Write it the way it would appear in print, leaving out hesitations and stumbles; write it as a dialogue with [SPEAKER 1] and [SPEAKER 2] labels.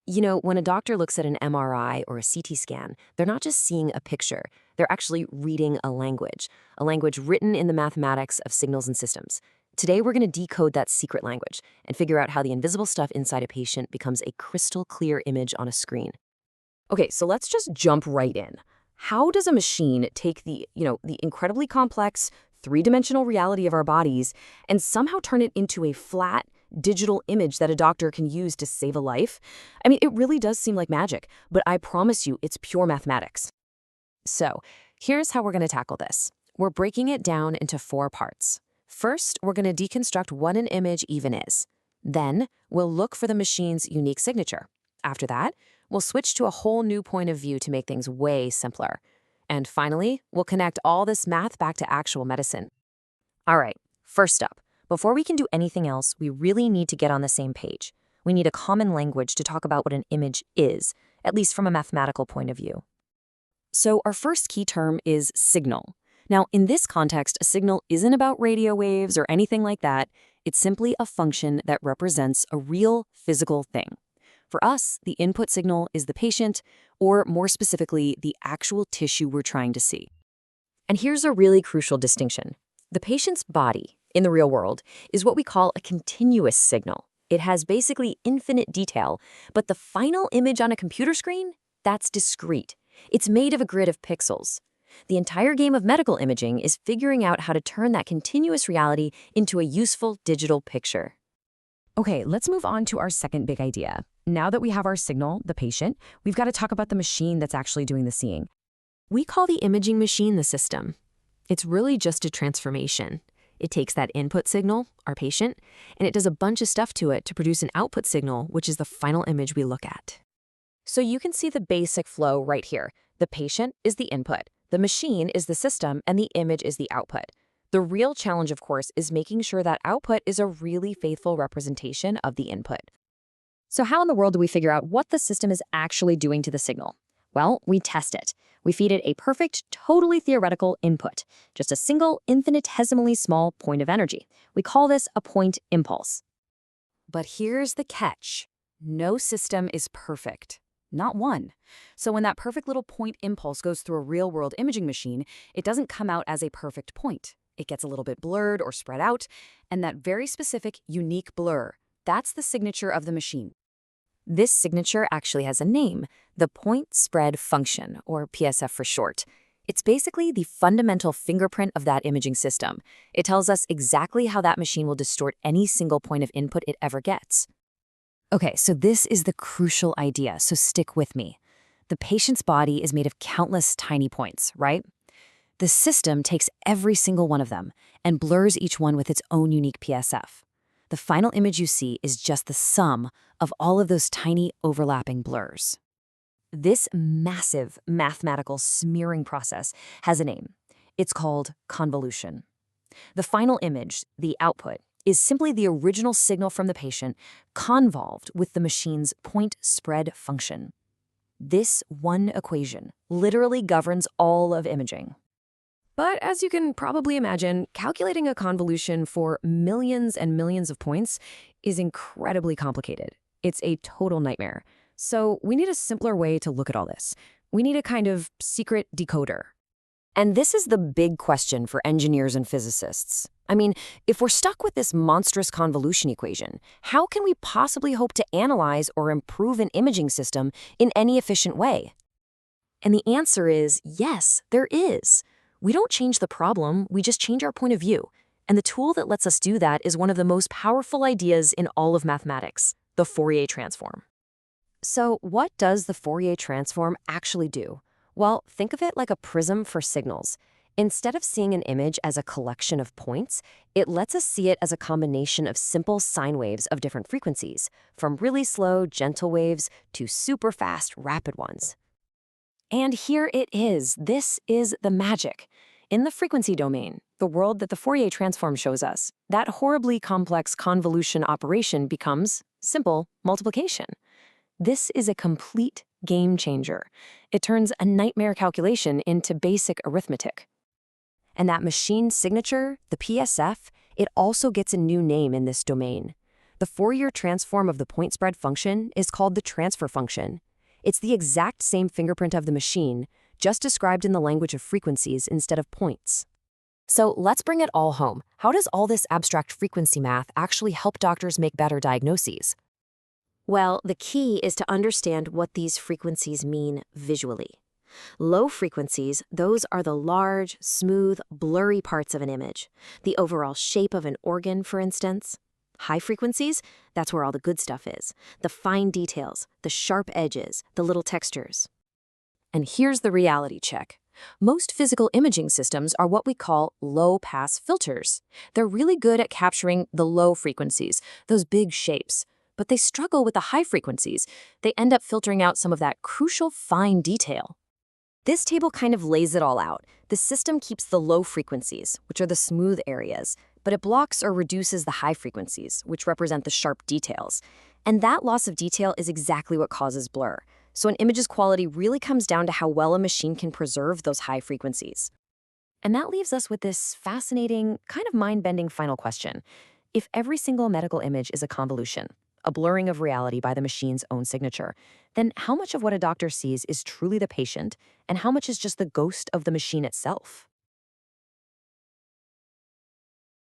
[SPEAKER 1] When a doctor looks at an MRI or a CT scan, they're not just seeing a picture, they're actually reading a language written in the mathematics of signals and systems. Today, we're going to decode that secret language and figure out how the invisible stuff inside a patient becomes a crystal clear image on a screen. Okay, so let's just jump right in. How does a machine take the incredibly complex three-dimensional reality of our bodies and somehow turn it into a flat, digital image that a doctor can use to save a life? I mean, it really does seem like magic, but I promise you it's pure mathematics. So, here's how we're going to tackle this. We're breaking it down into 4 parts. First, we're going to deconstruct what an image even is. Then, we'll look for the machine's unique signature. After that, we'll switch to a whole new point of view to make things way simpler. And finally, we'll connect all this math back to actual medicine. All right, first up, before we can do anything else, we really need to get on the same page. We need a common language to talk about what an image is, at least from a mathematical point of view. So our first key term is signal. Now, in this context, a signal isn't about radio waves or anything like that. It's simply a function that represents a real physical thing. For us, the input signal is the patient, or more specifically, the actual tissue we're trying to see. And here's a really crucial distinction. The patient's body, in the real world, is what we call a continuous signal. It has basically infinite detail, but the final image on a computer screen, that's discrete. It's made of a grid of pixels. The entire game of medical imaging is figuring out how to turn that continuous reality into a useful digital picture. Okay, let's move on to our second big idea. Now that we have our signal, the patient, we've got to talk about the machine that's actually doing the seeing. We call the imaging machine the system. It's really just a transformation. It takes that input signal, our patient, and it does a bunch of stuff to it to produce an output signal, which is the final image we look at. So you can see the basic flow right here. The patient is the input, the machine is the system, and the image is the output. The real challenge, of course, is making sure that output is a really faithful representation of the input. So how in the world do we figure out what the system is actually doing to the signal? Well, we test it. We feed it a perfect, totally theoretical input, just a single infinitesimally small point of energy. We call this a point impulse. But here's the catch. No system is perfect. Not one. So when that perfect little point impulse goes through a real-world imaging machine, it doesn't come out as a perfect point. It gets a little bit blurred or spread out, and that very specific, unique blur, that's the signature of the machine. This signature actually has a name, the point spread function, or PSF for short. It's basically the fundamental fingerprint of that imaging system. It tells us exactly how that machine will distort any single point of input it ever gets. Okay, so this is the crucial idea, so stick with me. The patient's body is made of countless tiny points, right? The system takes every single one of them and blurs each one with its own unique PSF. The final image you see is just the sum of all of those tiny overlapping blurs. This massive mathematical smearing process has a name. It's called convolution. The final image, the output, is simply the original signal from the patient convolved with the machine's point spread function. This one equation literally governs all of imaging. But as you can probably imagine, calculating a convolution for millions and millions of points is incredibly complicated. It's a total nightmare. So we need a simpler way to look at all this. We need a kind of secret decoder. And this is the big question for engineers and physicists. I mean, if we're stuck with this monstrous convolution equation, how can we possibly hope to analyze or improve an imaging system in any efficient way? And the answer is yes, there is. We don't change the problem, we just change our point of view. And the tool that lets us do that is one of the most powerful ideas in all of mathematics, the Fourier transform. So what does the Fourier transform actually do? Well, think of it like a prism for signals. Instead of seeing an image as a collection of points, it lets us see it as a combination of simple sine waves of different frequencies, from really slow, gentle waves to super fast, rapid ones. And here it is. This is the magic. In the frequency domain, the world that the Fourier transform shows us, that horribly complex convolution operation becomes simple multiplication. This is a complete game changer. It turns a nightmare calculation into basic arithmetic. And that machine signature, the PSF, it also gets a new name in this domain. The Fourier transform of the point spread function is called the transfer function. It's the exact same fingerprint of the machine, just described in the language of frequencies instead of points. So let's bring it all home. How does all this abstract frequency math actually help doctors make better diagnoses? Well, the key is to understand what these frequencies mean visually. Low frequencies, those are the large, smooth, blurry parts of an image, the overall shape of an organ, for instance. High frequencies, that's where all the good stuff is, the fine details, the sharp edges, the little textures. And here's the reality check. Most physical imaging systems are what we call low-pass filters. They're really good at capturing the low frequencies, those big shapes, but they struggle with the high frequencies. They end up filtering out some of that crucial fine detail. This table kind of lays it all out. The system keeps the low frequencies, which are the smooth areas, but it blocks or reduces the high frequencies, which represent the sharp details. And that loss of detail is exactly what causes blur. So an image's quality really comes down to how well a machine can preserve those high frequencies. And that leaves us with this fascinating, kind of mind-bending final question. If every single medical image is a convolution, a blurring of reality by the machine's own signature, then how much of what a doctor sees is truly the patient, and how much is just the ghost of the machine itself?